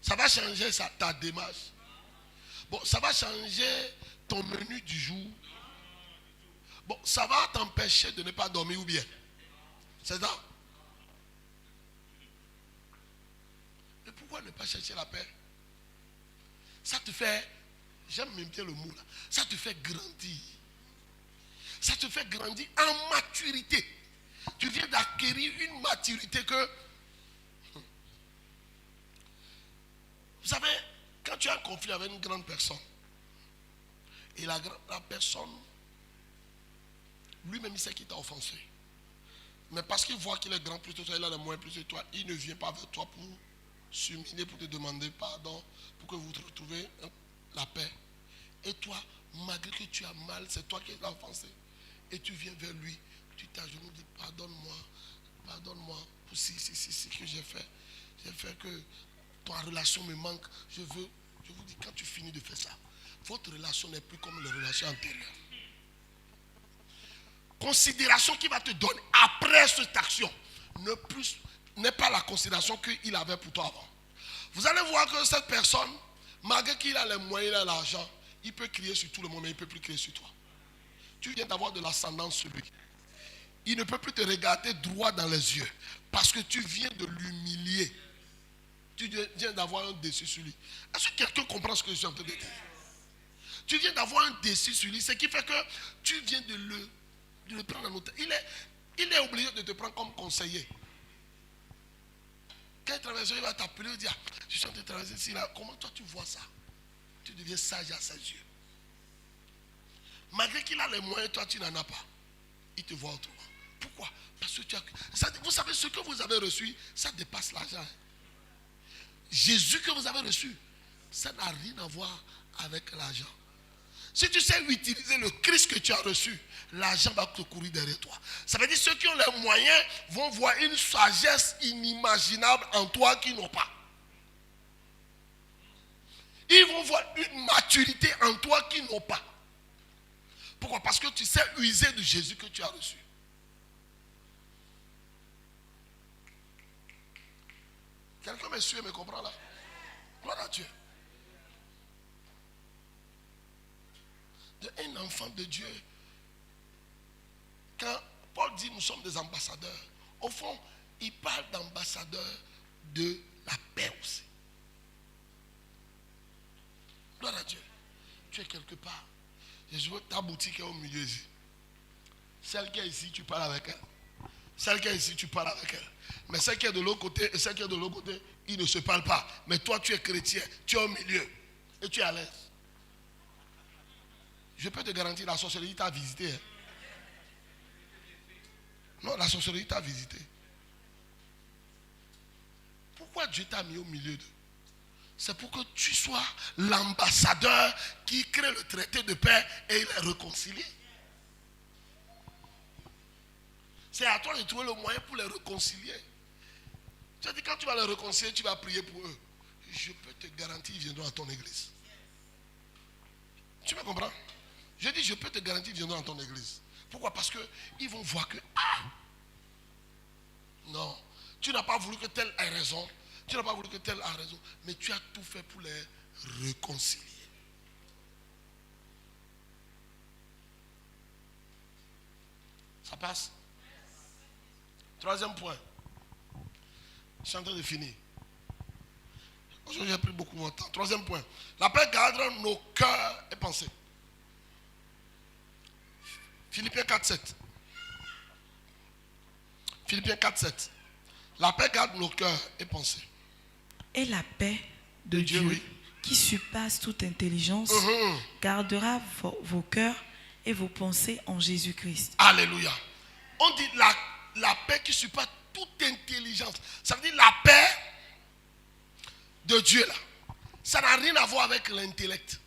Ça va changer ta démarche. Bon, ça va changer ton menu du jour. Bon, ça va t'empêcher de ne pas dormir ou bien. C'est ça. Mais pourquoi ne pas chercher la paix? Ça te fait, j'aime même bien le mot là, ça te fait grandir. Ça te fait grandir en maturité. Tu viens d'acquérir une maturité que... Vous savez, quand tu as un conflit avec une grande personne, et la personne, lui-même il sait qu'il t'a offensé. Mais parce qu'il voit qu'il est grand plus que toi, il a le moins plus que toi, il ne vient pas vers toi pour s'humilier, pour te demander pardon, pour que vous retrouvez la paix. Et toi, malgré que tu as mal, c'est toi qui l'as offensé. Et tu viens vers lui, tu t'agenouilles, dis pardonne-moi pour si que j'ai fait. J'ai fait que ta relation me manque. Je vous dis, quand tu finis de faire ça, votre relation n'est plus comme les relations antérieures. Considération qu'il va te donner après cette action n'est pas la considération qu'il avait pour toi avant. Vous allez voir que cette personne, malgré qu'il a les moyens, il a l'argent, il peut crier sur tout le monde, mais il ne peut plus crier sur toi. Tu viens d'avoir de l'ascendance sur lui. Il ne peut plus te regarder droit dans les yeux parce que tu viens de l'humilier. Tu viens d'avoir un dessus sur lui. Est-ce que quelqu'un comprend ce que je suis en train de dire? Tu viens d'avoir un dessus sur lui, ce qui fait que tu viens de le prendre en otage. Il est obligé de te prendre comme conseiller. Quand il traverse, il va t'appeler et dire, je suis en train de traverser ici, là. Comment toi tu vois ça? Tu deviens sage à ses yeux. Malgré qu'il a les moyens, toi tu n'en as pas. Il te voit autrement. Pourquoi? Parce que vous savez, ce que vous avez reçu, ça dépasse l'argent. Jésus que vous avez reçu, ça n'a rien à voir avec l'argent. Si tu sais utiliser le Christ que tu as reçu, l'argent va te courir derrière toi. Ça veut dire que ceux qui ont les moyens vont voir une sagesse inimaginable en toi qu'ils n'ont pas. Ils vont voir une maturité en toi qu'ils n'ont pas. Pourquoi? Parce que tu sais user de Jésus que tu as reçu. Quelqu'un me suit et me comprend là? Gloire à Dieu. Un enfant de Dieu, quand Paul dit nous sommes des ambassadeurs, au fond, il parle d'ambassadeurs de la paix aussi. Gloire à Dieu. Tu es quelque part. Je vois ta boutique est au milieu ici. Celle qui est ici, tu parles avec elle. Celle qui est ici, tu parles avec elle. Mais celle qui est de l'autre côté et celle qui est de l'autre côté, ils ne se parlent pas. Mais toi, tu es chrétien, tu es au milieu et tu es à l'aise. Je peux te garantir, la sorcellerie t'a visité. Hein. Non, la sorcellerie t'a visité. Pourquoi Dieu t'a mis au milieu d'eux? C'est pour que tu sois l'ambassadeur qui crée le traité de paix et il est réconcilié. C'est à toi de trouver le moyen pour les réconcilier. Tu as dit, quand tu vas les réconcilier, tu vas prier pour eux. Je peux te garantir, ils viendront à ton église. Tu me comprends? Je dis, je peux te garantir, ils viendront à ton église. Pourquoi? Parce qu'ils vont voir que, non, tu n'as pas voulu que tel ait raison. Tu n'as pas voulu que tel ait raison. Mais tu as tout fait pour les réconcilier. Ça passe? Troisième point. Je suis en train de finir. Aujourd'hui, j'ai pris beaucoup de temps. Troisième point. La paix garde nos cœurs et pensées. Philippiens 4.7. Philippiens 4.7. La paix garde nos cœurs et pensées. Et la paix de Dieu, oui, qui surpasse toute intelligence, gardera vos cœurs et vos pensées en Jésus-Christ. Alléluia. On dit la paix qui surpasse toute intelligence. Ça veut dire la paix de Dieu là. Ça n'a rien à voir avec l'intellect.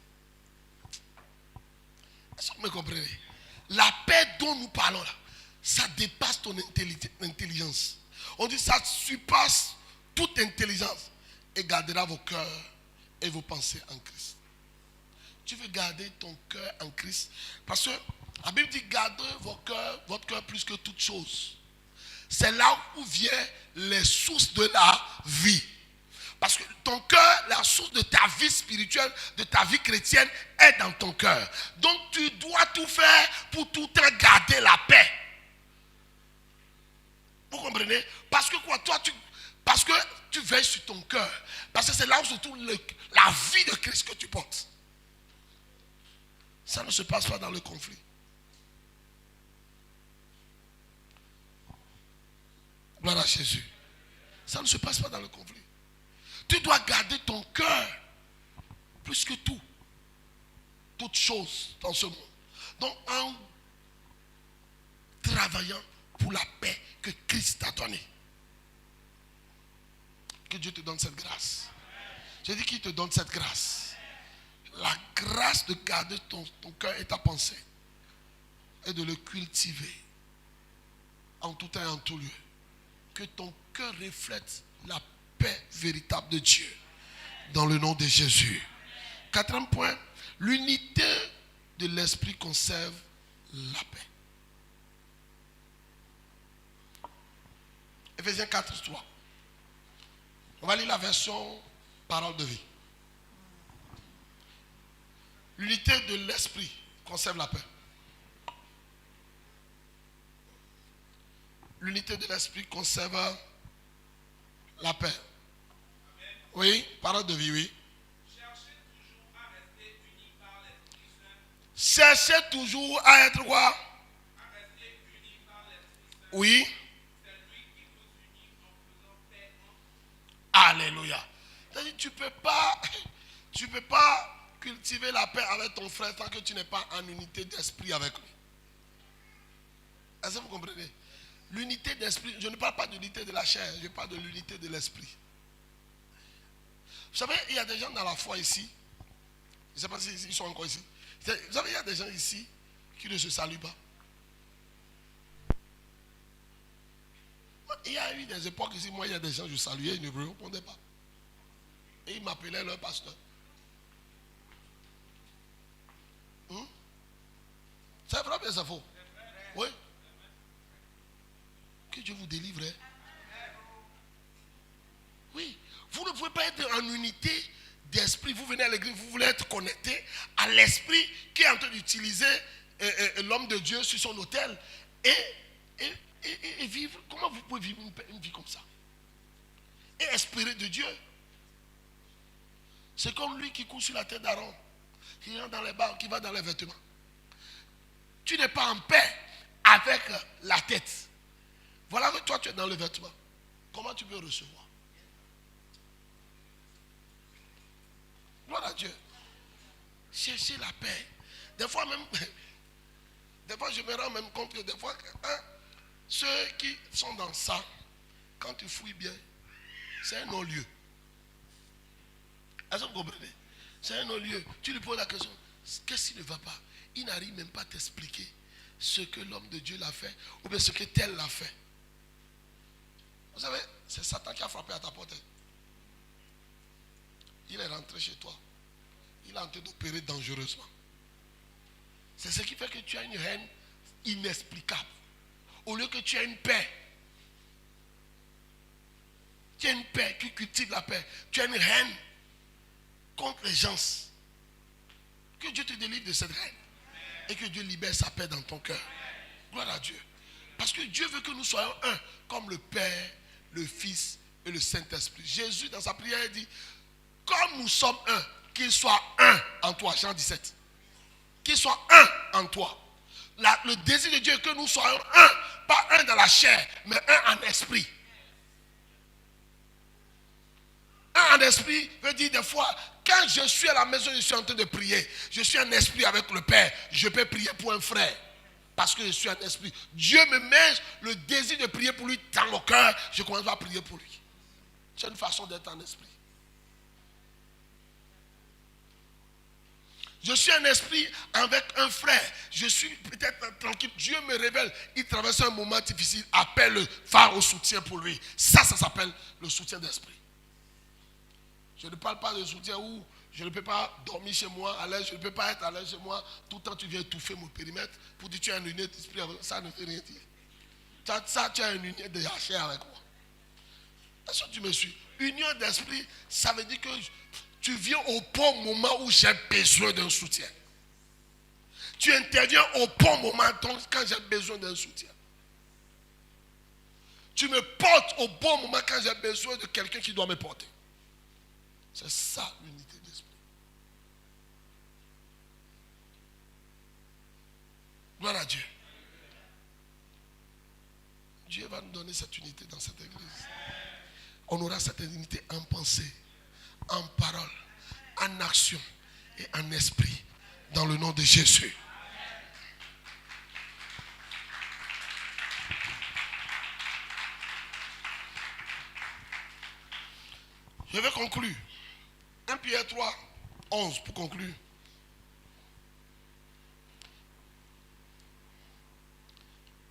Est-ce que vous me comprenez? La paix dont nous parlons là, ça dépasse ton intelligence. On dit ça surpasse toute intelligence et gardera vos cœurs et vos pensées en Christ. Tu veux garder ton cœur en Christ? Parce que la Bible dit gardez votre cœur plus que toute chose. C'est là où viennent les sources de la vie. Parce que ton cœur, la source de ta vie spirituelle, de ta vie chrétienne est dans ton cœur. Donc tu dois tout faire pour tout le temps garder la paix. Vous comprenez? Parce que quoi? Parce que tu veilles sur ton cœur. Parce que c'est là où se trouve la vie de Christ que tu portes. Ça ne se passe pas dans le conflit. Gloire à Jésus. Ça ne se passe pas dans le conflit. Tu dois garder ton cœur plus que tout. Toutes choses dans ce monde. Donc en travaillant pour la paix que Christ t'a donnée. Que Dieu te donne cette grâce. J'ai dit qu'il te donne cette grâce. La grâce de garder ton cœur et ta pensée. Et de le cultiver. En tout temps et en tout lieu. Que ton cœur reflète la paix véritable de Dieu. Dans le nom de Jésus. Quatrième point. L'unité de l'esprit conserve la paix. Ephésiens 4.3. On va lire la version parole de vie. L'unité de l'esprit conserve la paix. L'unité de l'esprit conserve la paix. Oui, parole de vie, oui. Cherchez toujours à être quoi? Oui. Alléluia. Tu ne peux pas cultiver la paix avec ton frère tant que tu n'es pas en unité d'esprit avec lui. Est-ce que vous comprenez? L'unité d'esprit, je ne parle pas de l'unité de la chair, je parle de l'unité de l'esprit. Vous savez, il y a des gens dans la foi ici, je ne sais pas s'ils sont encore ici. Vous savez, il y a des gens ici qui ne se saluent pas. Il y a eu des époques ici, moi il y a des gens, je saluais, ils ne me répondaient pas. Et ils m'appelaient leur pasteur. C'est vrai, mais c'est faux. Oui. Que Dieu vous délivre. Hein? Oui. Vous ne pouvez pas être en unité d'esprit. Vous venez à l'église, vous voulez être connecté à l'esprit qui est en train d'utiliser l'homme de Dieu sur son autel. Et vivre. Comment vous pouvez vivre une vie comme ça? Et espérer de Dieu. C'est comme lui qui court sur la tête d'Aaron, qui rentre dans les bars, qui va dans les vêtements. Tu n'es pas en paix avec la tête. Voilà que toi tu es dans le vêtement. Comment tu peux recevoir? Gloire à Dieu. Chercher la paix. Des fois même, des fois je me rends même compte que des fois, ceux qui sont dans ça, quand tu fouilles bien, c'est un non-lieu. Est-ce que vous comprenez? C'est un non-lieu. Tu lui poses la question, qu'est-ce qui ne va pas? Il n'arrive même pas à t'expliquer ce que l'homme de Dieu l'a fait ou bien ce que tel l'a fait. Vous savez, c'est Satan qui a frappé à ta porte. Il est rentré chez toi. Il est en train d'opérer dangereusement. C'est ce qui fait que tu as une haine inexplicable. Au lieu que tu aies une paix. Tu as une paix qui cultive la paix. Tu as une haine contre les gens. Que Dieu te délivre de cette haine. Et que Dieu libère sa paix dans ton cœur. Gloire à Dieu. Parce que Dieu veut que nous soyons un, comme le Père, le Fils et le Saint-Esprit. Jésus, dans sa prière, dit, comme nous sommes un, qu'il soit un en toi. Jean 17. Qu'il soit un en toi. Le désir de Dieu est que nous soyons un, pas un dans la chair, mais un en esprit. Un en esprit veut dire des fois, quand je suis à la maison, je suis en train de prier. Je suis en esprit avec le Père. Je peux prier pour un frère. Parce que je suis en esprit. Dieu me met le désir de prier pour lui dans mon cœur. Je commence à prier pour lui. C'est une façon d'être en esprit. Je suis un esprit avec un frère. Je suis peut-être tranquille. Dieu me révèle. Il traverse un moment difficile. Appelle, va au soutien pour lui. Ça s'appelle le soutien d'esprit. Je ne parle pas de soutien où je ne peux pas dormir chez moi à l'aise. Je ne peux pas être à l'aise chez moi. Tout le temps, tu viens étouffer mon périmètre pour dire que tu as une unité d'esprit. Ça ne veut rien dire. Ça, tu as une unité de chair avec moi. Est-ce que tu me suis? Union d'esprit, ça veut dire que tu viens au bon moment où j'ai besoin d'un soutien. Tu interviens au bon moment quand j'ai besoin d'un soutien. Tu me portes au bon moment quand j'ai besoin de quelqu'un qui doit me porter. C'est ça l'unité d'esprit. Gloire à Dieu. Dieu va nous donner cette unité dans cette église. On aura cette unité en pensée, en parole, en action et en esprit. Dans le nom de Jésus. Je vais conclure. 1 Pierre 3, 11 pour conclure.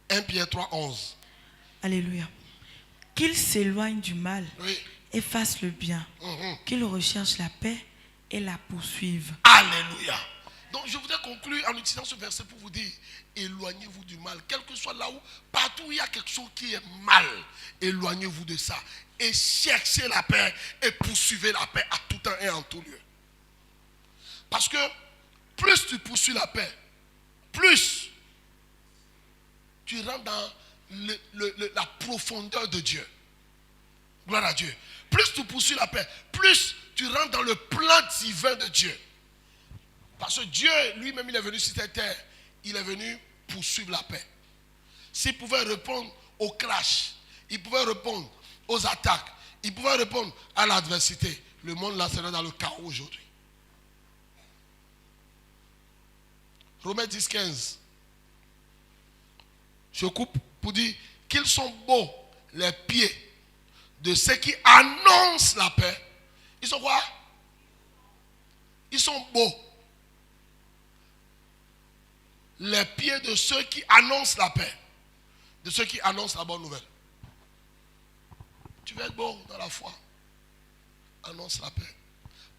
1 Pierre 3, 11. Alléluia. Qu'il s'éloigne du mal, Oui. et fasse le bien. Qu'il recherche la paix et la poursuive. Alléluia. Donc je voudrais conclure en utilisant ce verset pour vous dire, éloignez-vous du mal. Quel que soit là où, partout où il y a quelque chose qui est mal, éloignez-vous de ça. Et cherchez la paix et poursuivez la paix à tout temps et en tout lieu. Parce que plus tu poursuis la paix, plus tu rentres dans la profondeur de Dieu. Gloire à Dieu. Plus tu poursuis la paix, plus tu rentres dans le plan divin de Dieu. Parce que Dieu, lui-même, il est venu sur cette terre. Il est venu poursuivre la paix. S'il pouvait répondre au crash, il pouvait répondre aux attaques, il pouvait répondre à l'adversité, le monde là serait dans le chaos aujourd'hui. Romains 10, 15. Je coupe pour dire qu'ils sont beaux les pieds de ceux qui annoncent la paix. Ils sont quoi? Ils sont beaux. Les pieds de ceux qui annoncent la paix. De ceux qui annoncent la bonne nouvelle. Tu veux être beau dans la foi. Annonce la paix.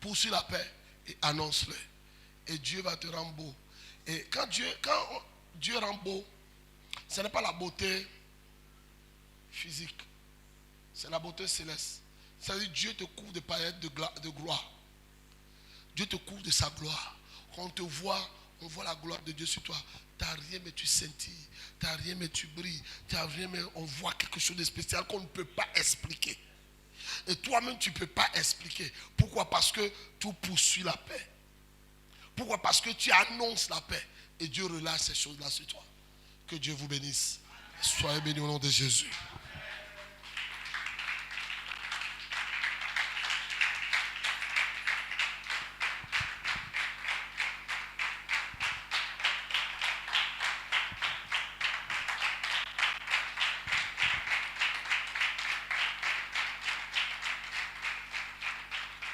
Poursuis la paix et annonce-le. Et Dieu va te rendre beau. Et quand Dieu rend beau, ce n'est pas la beauté physique. C'est la beauté céleste. C'est-à-dire Dieu te couvre de paillettes de gloire. Dieu te couvre de sa gloire. Quand on te voit, on voit la gloire de Dieu sur toi. Tu n'as rien mais tu scintilles. Tu n'as rien mais tu brilles. Tu n'as rien mais on voit quelque chose de spécial qu'on ne peut pas expliquer. Et toi-même tu ne peux pas expliquer. Pourquoi? Parce que tu poursuis la paix. Pourquoi? Parce que tu annonces la paix. Et Dieu relâche ces choses-là sur toi. Que Dieu vous bénisse. Soyez bénis au nom de Jésus.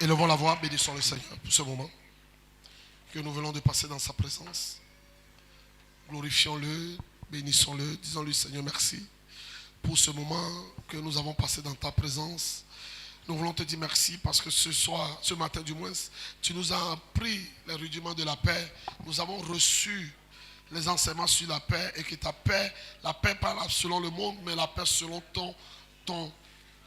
Élevons la voix, bénissons le Seigneur pour ce moment que nous venons de passer dans sa présence. Glorifions-le, bénissons-le, disons-lui Seigneur merci pour ce moment que nous avons passé dans ta présence. Nous voulons te dire merci parce que ce matin du moins, tu nous as appris les rudiments de la paix. Nous avons reçu les enseignements sur la paix et que ta paix, la paix pas selon le monde, mais la paix selon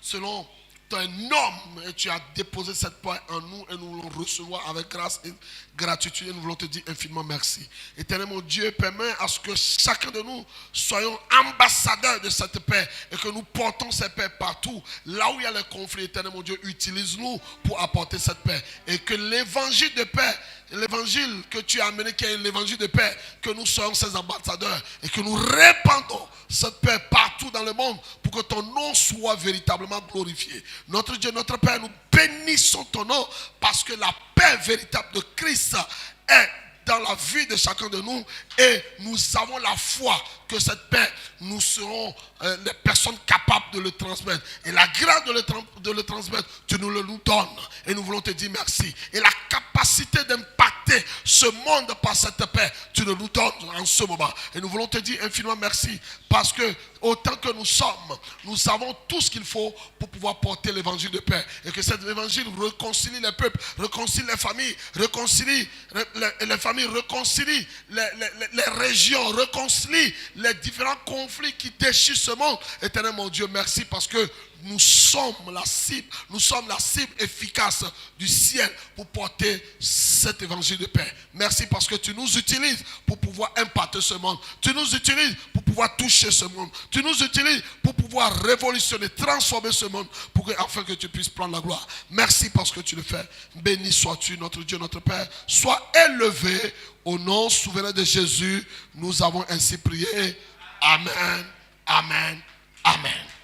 selon un homme, et tu as déposé cette paix en nous et nous le recevons avec grâce et gratitude et nous voulons te dire infiniment merci. Éternel mon Dieu, permets à ce que chacun de nous soyons ambassadeurs de cette paix et que nous portons cette paix partout. Là où il y a les conflits, éternel mon Dieu, utilise-nous pour apporter cette paix et que l'évangile de paix, l'évangile que tu as amené, qui est l'évangile de paix, que nous soyons ces ambassadeurs et que nous répandons cette paix partout dans le monde pour que ton nom soit véritablement glorifié. Notre Dieu, notre Père, nous bénissons ton nom parce que la paix véritable de Christ est dans la vie de chacun de nous et nous avons la foi que cette paix, nous serons les personnes capables de le transmettre. Et la grâce de le transmettre, tu nous le donnes. Et nous voulons te dire merci. Et la capacité d'impacter ce monde par cette paix, tu nous donnes en ce moment. Et nous voulons te dire infiniment merci parce que autant que nous sommes, nous avons tout ce qu'il faut pour pouvoir porter l'évangile de paix. Et que cet évangile réconcilie les peuples, réconcilie les familles, réconcilie les familles, réconcilie les régions, réconcilie les différents conflits qui déchirent ce monde. Éternel mon Dieu, merci parce que nous sommes la cible efficace du ciel pour porter cet évangile de paix. Merci parce que tu nous utilises pour pouvoir impacter ce monde. Tu nous utilises pour pouvoir toucher ce monde. Tu nous utilises pour pouvoir révolutionner, transformer ce monde afin que tu puisses prendre la gloire. Merci parce que tu le fais. Béni sois-tu, notre Dieu, notre Père. Sois élevé au nom souverain de Jésus. Nous avons ainsi prié. Amen, amen, amen.